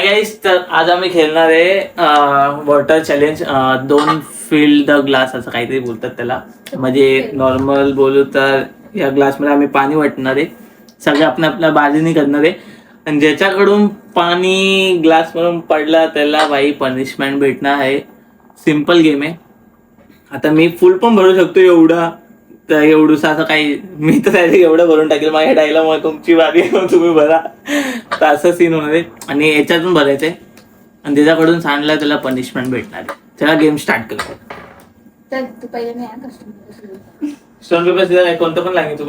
गाईस, तर आज आम्ही खेळणार आहे water challenge. 2 fill the glass असं काहीतरी बोलतात त्याला. म्हणजे नॉर्मल बोलू तर या ग्लासमध्ये आम्ही पाणी वाटणार आहे. सगळे आपल्या आपल्या बाजूने करणार आहे आणि ज्याच्याकडून पाणी ग्लास मधून पडला त्याला बाई पनिशमेंट भेटणार आहे. सिम्पल गेम आहे. आता मी फुल पण भरू शकतो एवढा, तर एवढूसा असं काही मी तर एवढं भरून टाकेल. माझ्या डायलॉग तुमची बारी तुम्ही भरा, तर असं सीन होणार आहे. आणि याच्यातून भरायचंय आणि त्याच्याकडून सांडला त्याला पनिशमेंट भेटणार आहे. त्याला गेम स्टार्ट करू. स्टोन पेपर सीझर आहे, कोणतं पण लागेल तू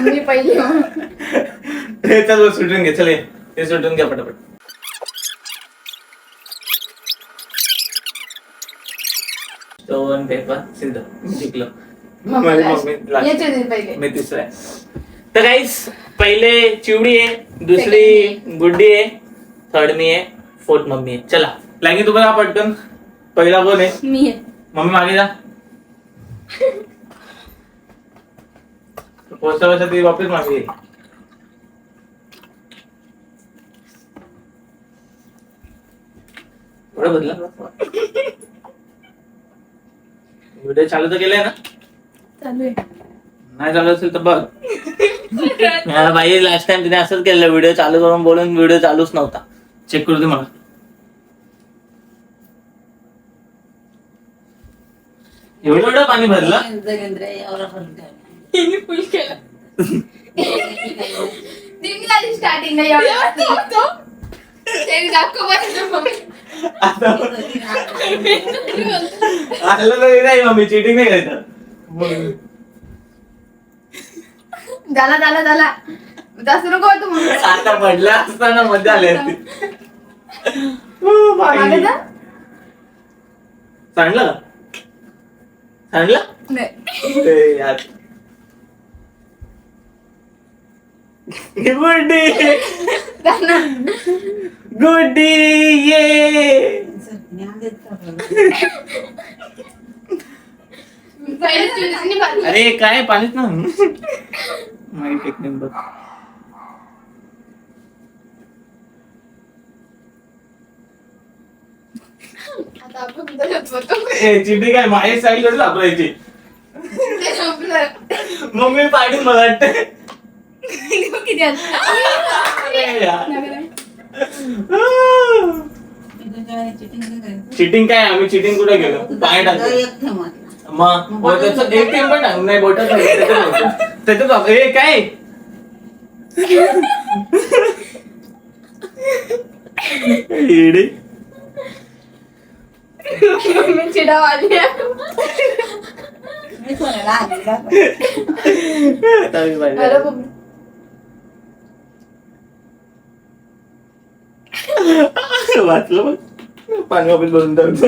मी पहिली चल सुटून घे. चल हे सुटून घ्या पटापट. स्टोन पेपर सीझर मी जिंकलो. मी तिसरा आहे. तर गाईस, पहिले चिवडी आहे, दुसरी गुड्डी आहे, थर्ड मी आहे, फोर्थ मम्मी आहे. चला लागे तू बघा पटकन. पहिला कोण आहे? मी आहे. मम्मी मागे जा. पोचता पोचता ती वापस मागे ये. थोडं बदला. व्हिडिओ चालू तर केलाय ना? चालू आहे. नाही चालू असेल तर बघ. बाई लास्ट टाइम तिने असंच केलं, व्हिडिओ चालू करून बोलून व्हिडिओ चालूच नव्हता. चेक करू दे मला. एवढं पाणी भरलं. फुल केलं. स्टार्टिंग आलं तरी नाही मम्मी, चिटिंग नाही करायचं. झाला जास्त नको तू. आता पडला असताना मजा आली असती. सांडलं सांडलं नाही. यार गुड्डी गुड्डी ये. अरे काय पाणीच ना. माझी टेक्निक बघ. चिठी काय माझी साईड कडे वापरायची. मम्मी पाडून मला वाटतं. चिटिंग काय? आम्ही चिटिंग कुठे गेलो? पाय टाकतो मग त्याचं एक थेंब पण टाक नाही बोटात त्याच्यात. हे काय येडे. चिडा वाली वाचलं मग पाणी वापस भरून टाकतो.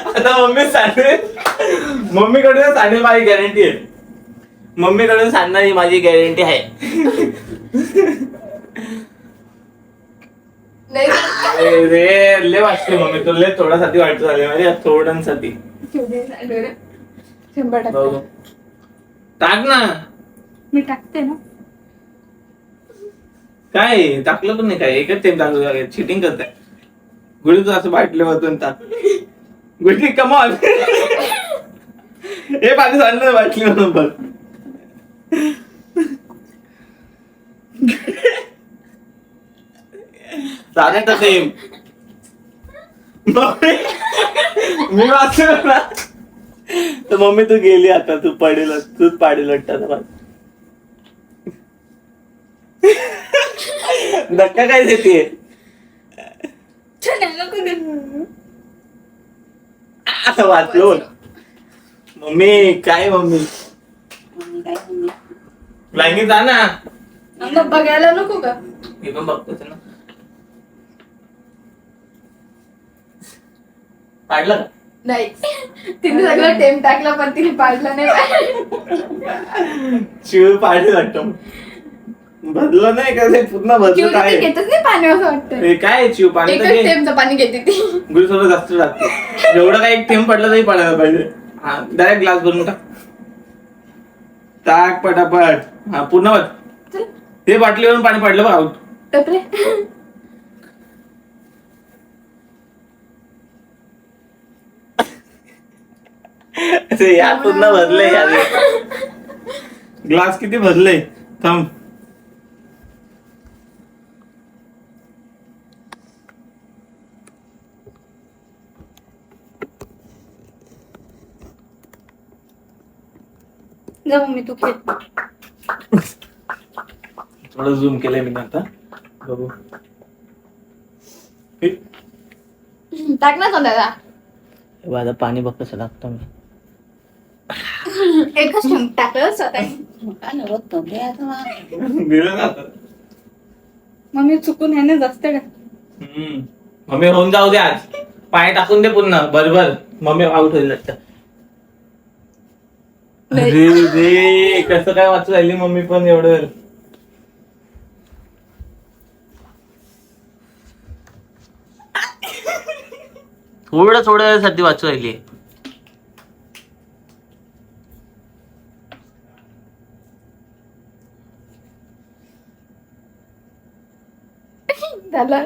आता मम्मी सांडेल. मम्मीकडून सांडेल माझी गॅरंटी आहे. मम्मीकडून सांडणारी माझी गॅरंटी आहे. रे लय वाटते मम्मी, तुला थोडासाठी वाटत झाले माझ्या थोड्यांसाठी. टाक ना. मी टाकते ना. काय टाकलं पण नाही काय, एकच थेंब टाकलं. चिटिंग करताय. गुढी तू असं बाटले वाचून टाक. गुढी कमॉल. हे पाणी सांडलं बाटली म्हणून बघ. चालेल तर सेम. मी वाचलो ना तर मम्मी तू गेली. आता तू पडेल, तूच पाडेल वाटतं. धक्का काय देते? वाचलो मम्मी. काय मम्मी लाईनी जा ना. बघायला नको का? मी पण बघतोच ना. पाडलं का? नाही. तिने सगळं टेम टाकलं पण तिने पाडलं नाही. शिव पाडलं वाटतं. भरलं नाही का? पूर्ण भरलं काय? घेतच नाही पाणी असं वाटतं. काय चिव पाणी एकच थेंबचं पाणी घेते ती. गुढी थोडं जास्त लागते. एवढं काय एक थेंब पडलं तरी पडायला पाहिजे. हा डायरेक्ट ग्लास भरून टाक पटापट. हा पूर्ण भर. ते बाटलीवरून पाणी पडलं बघ. आउट. अरे यार पूर्ण भरले यार ग्लास किती भरले थांब जा मम्मी तू खेळ. थोडं झूम केलंय मी आता बघू टाक ना सोन्याला. माझं पाणी बघ कसं लागतं मी एकच ठेवून टाकलं स्वतः. दिलं ना आता मम्मी चुकून ह्याने जास्त का. मम्मी होऊन जाऊ दे आज पाणी टाकून दे पुन्हा बरोबर मम्मी आउट होईल वाटतं. अरे रे कसं काय वाचू राहिली मम्मी पण एवढं थोड्या वेळासाठी वाचू राहिली त्याला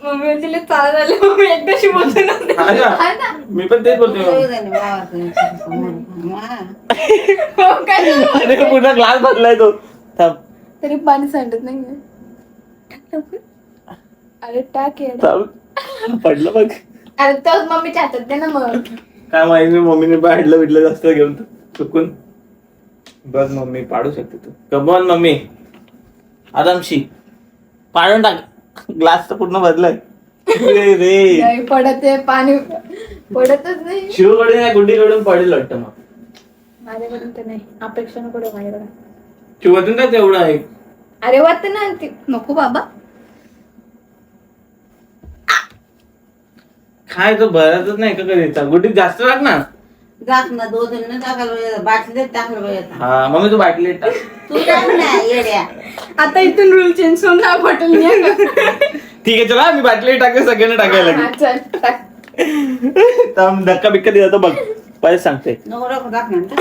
मम्मी तिला चालत आले मम्मी एकदाशी बोलते ना. मी पण तेच बोलतो काय अरे पूर्ण ग्लास भरलाय तो थांब तरी पाणी सांडत नाही. अरे टाक ये. थांब पडलं बघ अरे तोच मम्मीच्या हातात दे ना मग. काय माहिती मम्मीने पाडलं बिडलं जास्त घेऊन चुकून बस मम्मी पाडू शकते तू कमॉन मम्मी आरामशी पाडून टाक ग्लास तर पूर्ण भरलाय रे नाही पडत आहे पाणी पडतच नाही. शिवकडे नाही गुड्डीकडून पडेल वाटतं मग माझ्याकडून तर नाही अपेक्षा नको ठेवू माझ्याकडे. शिवतून काय तेवढं आहे अरे वाटत ना ती नको बाबा. काय तो भरतच नाही का कधी गुड्डी जास्त टाक ना. जात ना 2 जण टाकायला बाटलीत टाकलं पाहिजे. हा मम्मी तू बाटली टाक तू टाक ना येड्या. आता इथून रूल चेंज होऊन ना बॉटल ठीक आहे चला मी बाटली टाकते सगळ्यांना टाकायला लागेल. चल टाक. थांब, धक्का बिक्का दिला तर बघ पहिले सांगते नको टाक म्हणता.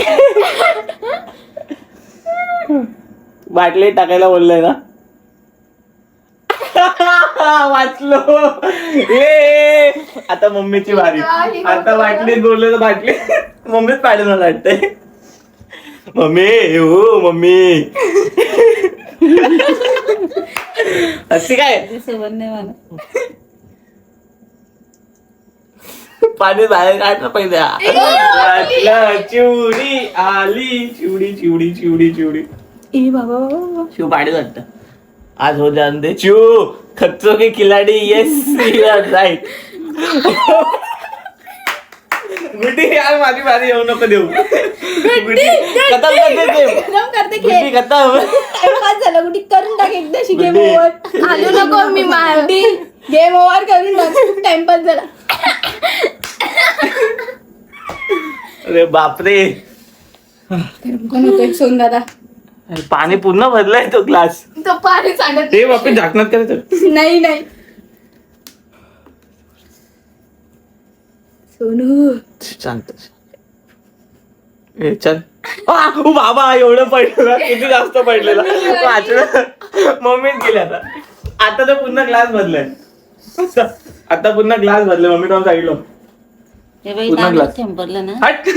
बाटली टाकायला बोललंय ना. वाचलो ए आता मम्मीची बारी. आता बाटलीत बोललो तर बाटली मम्मीच पाडेल मला वाटतंय. मम्मी हो मम्मी अशी काय दिसवण नाही मला. पाणी बाहेर काढ ना पहिले. वाचलं चिवडी आली चिवडी चिवडी चिवडी चिवडी. ए बाबा शिव पाडेल वाटतं आज हो जान दे चू खच्चो के खिलाडी येस यू आर राईट. गुड्डी यार माझी बारी येऊ नको देऊ. गुड्डी खतम करते ते. खतम करते गुड्डी खतम. टाइमपास झाला कुठे करून टाक एकदाशी गेम ओव्हर. आलो नको मी मारती गेम ओव्हर करून टाक. टाइमपास झाला. अरे बापरे कोण होतोय सोन दादा. पाणी पूर्ण भरलाय तो ग्लास. तो पाणी सांडत ते बापरे झाकणात करायचं. नाही नाही सोनू शांत ए चल. ओ बाबा एवढं पडलं किती जास्त पडलेलं वाचलं. मम्मीच गेली आता. आता तर पूर्ण ग्लास भरलाय. आता पुन्हा ग्लास भरले मम्मी काम सांगितलं. ते बाई पूर्ण दांडूच glass. ठेंपरलं ना. हट.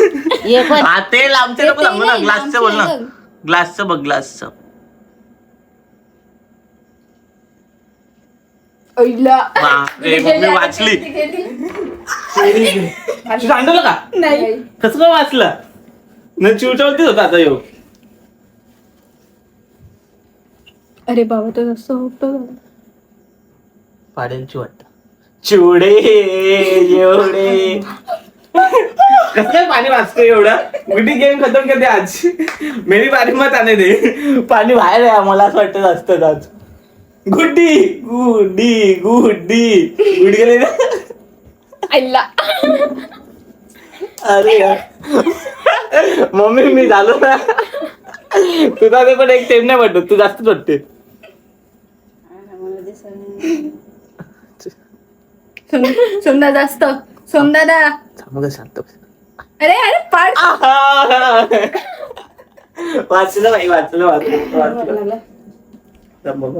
ये पण हा ते लांबचे नको सांगू ना नाही, ग्लासचं बोल ना. लांबचे बघ. ग्लासचं बघ ग्लासचं. बापरे, मम्मी वाचली. सांडवलं का नाही कसं काय वाचलं न चिवचावतीच होता आता येऊ. अरे बाबा तो जास्त होतो. पाडेलची वाटत चिवडे एवढे कसं काय पाणी वाचतं एवढं. गुड्डी गेम खतम करते आज. मेरी बारी मत आणे दे. पाणी बाहेर आहे मला असं वाटतं जास्त आज. गुड्डी गुड्डी गुड्डी गुडी गेले ना. आईला अरे यार मम्मी मी झालो ना. तुझा ते पण एक थेंब नाही वाटत तू जास्तच वाटते. मला दिसलं सोमदा जास्त सोमदादा. मग शांत बस. अरे अरे पाड. वाचलं बाई वाचलं वाचलं वाचलं. बघ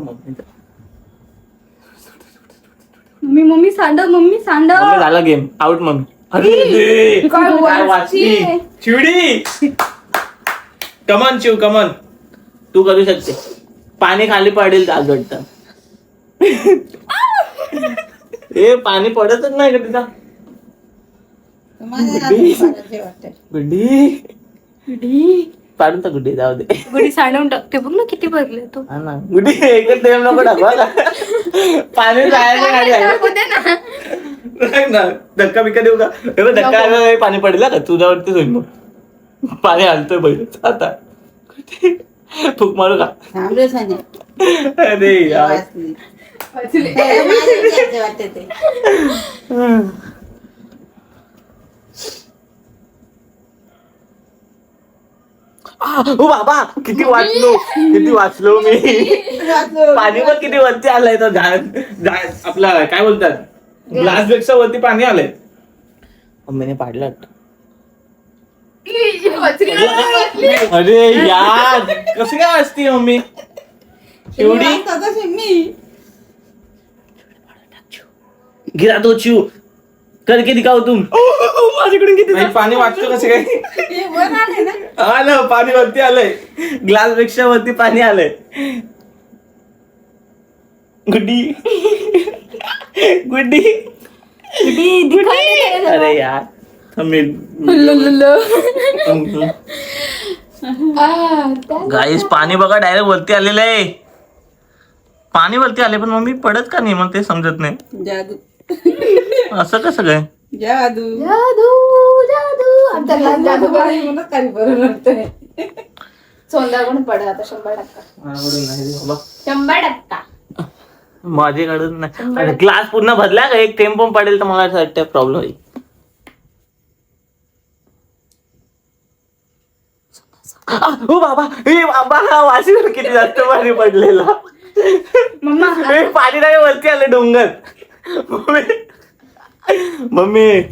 मम्मी मम्मी सांडव मम्मी झाला गेम आउट मम्मी. अरे काय वाचली चिवडी. कमन शिव कमन, तू करू शकते. पाणी खाली पडेल आज वाटतं. हे पाणी पडतच नाही का तिथं. गुड्डी पाडून तर गुड्डी जाऊ दे. गुडी सांडवून टाकते बघ ना किती भरले तू. हा ना गुड्डी एकच टाइम नको टाकू का. पाणी जायचं ना. धक्का बिक्का देऊ का. धक्का आला पाणी पडेल का तुझ्यावरती होईल. मग पाणी हलतोय बैल आता. फुक मारू का. अरे यार वाटते ते. ओ बाबा किती वाचलो मी. पाणी पण किती वरती आलंय. तो झाड आपला काय बोलतात ग्लास पेक्षा वरती पाणी आलंय. मम्मीने पाडलं. अरे यार कसं काय असती मम्मी एवढी. गिरा तो चिव करके दिखाओ तुम. माझ्याकडून किती पाणी वाचतो कसं काय. हा ना पाणी वरती आलंय. ग्लास पेक्षा वरती पाणी आलंय. गुड्डी गुड्डी. अरे यार गाईस पाणी बघा डायरेक्ट वरती आलेलं आहे. पाणी वरती आले पण मम्मी पडत का नाही मला ते समजत नाही. जादू. असं कसं काय. जादू जादू जादू आमचा ग्लास जादू काही बरं नव्हतं. सोंदर पण पडत आता 100%. माझ्याकडून नाही. ग्लास पूर्ण भरला का एक थेंब पण पडेल तर मला असं वाटतं प्रॉब्लेम होईल. ओ बाबा ए बाबा वाशीवर किती जास्त पाणी पडलेला. पाणी नाही वरती आलं डोंगर. मम्मी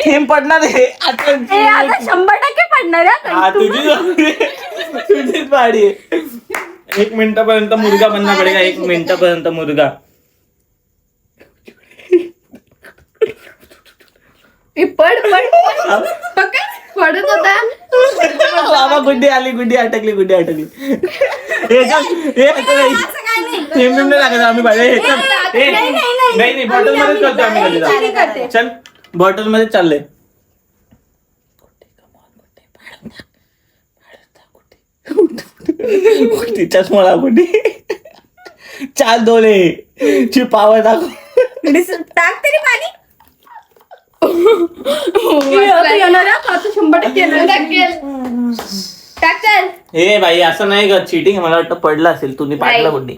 थेंब पडणार आहे आता. 100% पडणार तुझीच पाडी. 1 मिनिटापर्यंत मुर्गा बनना पडेगा. 1 मिनिटापर्यंत मुर्गा. पडत होता. बाबा गुड्डी आली. गुड्डी अटकली. आम्ही नाही बॉटल मध्येच करतो आम्ही. चल बॉटल मध्ये चाललंय. चष्मा गुड्डी. 4 डोळे ची पावर दाखव. टाक तरी पाणी. 100% हे बाई असं नाही ग चिटिंग. मला वाटतं पडलं असेल. तुम्ही पाडलं गुड्डी.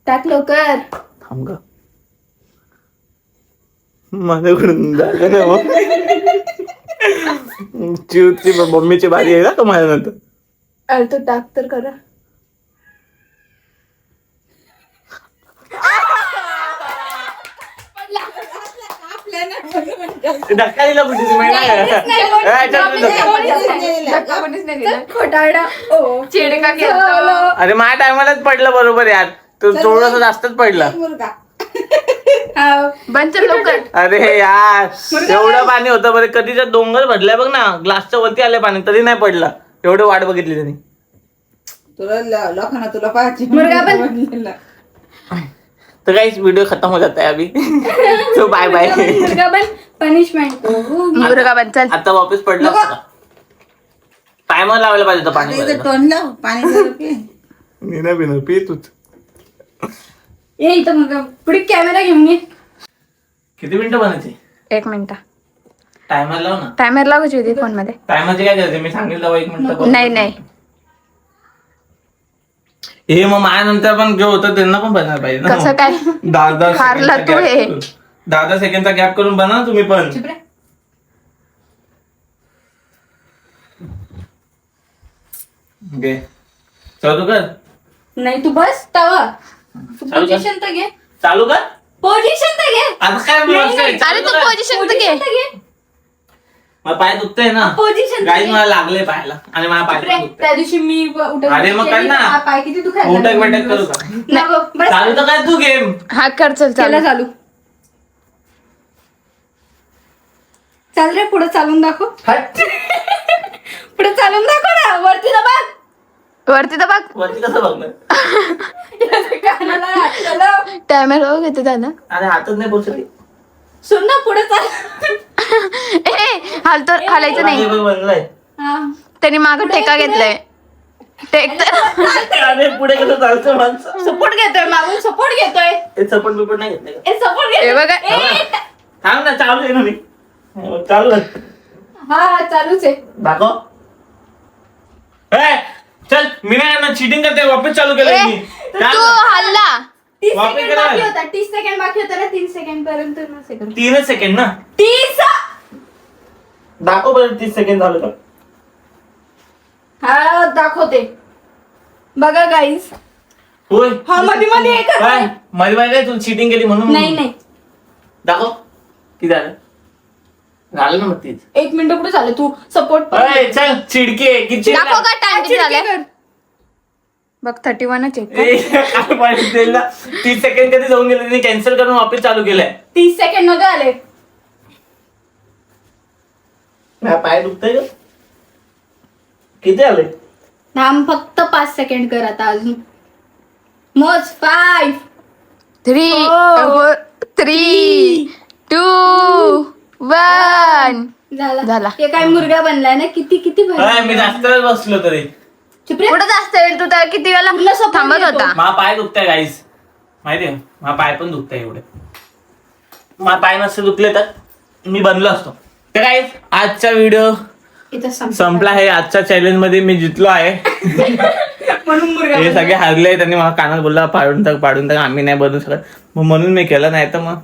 टाक लवकर. थांब ग माझ्याकडून झालं ना. चिवची मम्मीची बारी आहे ना का माझ्यानंतर. अरे तो टाक तर करा. धक्का दिला गुड्डी खोटारडा. अरे माझ्या टायमालाच पडलं बरोबर यार. तू थोडस जास्तच पडलं. लवकर. अरे यार एवढं पाणी होतं बरं. कधीच्या डोंगर भरलाय बघ ना. ग्लासच्या वरती आलंय पाणी तरी नाही पडलं. एवढं वाट बघितली त्यांनी. तुला पाहायची तो गाइस वीडियो खत्म हो जाता है अभी. तो बाय बाय. पनिशमेंट मुर्गा बन. चल आता वापस पडला. टायमर लावायला पाहिजे होतं पाणी. तोंड लाव पाणी. नीना बिना पी तूच. ये इथं मग पुढे कॅमेरा घेऊन ये. किती मिनिटं बनायची. 1 मिनिट. टायमर लाव ना. टायमर लावायची होती फोन मध्ये. टायमरची काय करायचं मी सांगितलं 1 मिनिट. नाही हे मग माझ्यानंतर पण जे होतं त्यांना पण बनवायला पाहिजे ना. कसं काय 10 सेकंडचा गॅप करून बनवा तुम्ही पण. चालू कर. नाही तू बस तवा. पोझिशन तर घे. चालू कर. पोझिशन तर घे. आता काय अरे तू पोझिशन तर घे. मला पाय दुखतंय ना पोझिशन गाईज, मला लागले पायाला आणि मला पाय पण दुखतंय. त्या दिवशी मी उठत अरे मग कर ना. हा, पाय किती दुखायला उठक लागले बैठक करू दिवस. का? नको, बस. चालू तर काय तू गेम. हा कर, चल केलं चालू. चालू. चाल रे, पुढे चालून दाखव. पुढे चालून दाखव ना. वरती ना बघ. वरती तर बघ. वरती कसं बघणार? कानाला हात लाव. कॅमेरा घेते त्याला. अरे हातच नाही पोचली. सुन ना, पुढे चाल. हालायचं नाही. बनलाय. हा. त्यांनी मागं टेका घेतलाय. अरे पुढे कसं चालतं माणसं? सपोर्ट घेतोय मागून, सपोर्ट घेतोय. हे चपट बिपट नाही घेतलं का? सपोर्ट हे घेतोय. बघा. थांब ना, चालू आहे ना मी. चालू आहे. हा, चालूच आहे. दाखव. चल, मी नाही चिटिंग करते. वापस चालू केलं ए, मी. तू हल्ला. 30 वापस सेकंड करा. बाकी होता. 30 सेकंड बाकी होता ना. 3 सेकंड पर्यंत नसे करू. 3 सेकंड ना. 30. दाखव बरं 30 सेकंड झालं का? हा, दाखवते. बघा गाईज. होय. हा, मध्ये एकच काय आहे. मध्ये काय तू चिटिंग केली म्हणून? नाही दाखव किती झालं. झालं ना मग तीच. 1 मिनिट पुढे झालं. तू सपोर्ट चल चिडके किती दाखव का टाइम किती झालाय बघ. 31 च आहे. 30 सेकंड कधी जाऊन गेले, तिने कॅन्सल करून वापस चालू केलंय. 30 सेकंड मध्ये आले. पाय दुखतंय का? किती आले? थांब, फक्त 5 सेकंड कर आता अजून. मोज. 5 3 3 2 1. झाला. झाला. हे काय मुर्गा बनलाय ना. किती किती भारी. मी जास्त वेळ बसलो तरी. चुप रे. पुढे जास्त वेळ तू तर किती वेळा पूर्ण support थांबत देतो. होता. मा पाय दुखताय गाईस, माहितीये मा पाय पण दुखताय एवढे. मा पाय नसते दुखले तर मी बनलो असतो. तर गाईस, आजचा व्हिडिओ इथं संपला आहे. आजच्या चॅलेंज मध्ये मी जितलो आहे. म्हणून मुर्गा हे बनलाय. सगळे हारले. त्यांनी मला कानात बोलला पाडून टाक, आम्ही नाही बनवू शकत. मग म्हणून मी केलं. नाही तर मग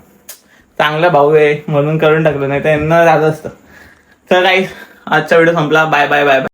चांगला भाऊ आहे म्हणून करून टाकलं, नाही तर यांना झालं असतं. तर गाईस, आजचा व्हिडिओ संपला. Bye bye bye bye.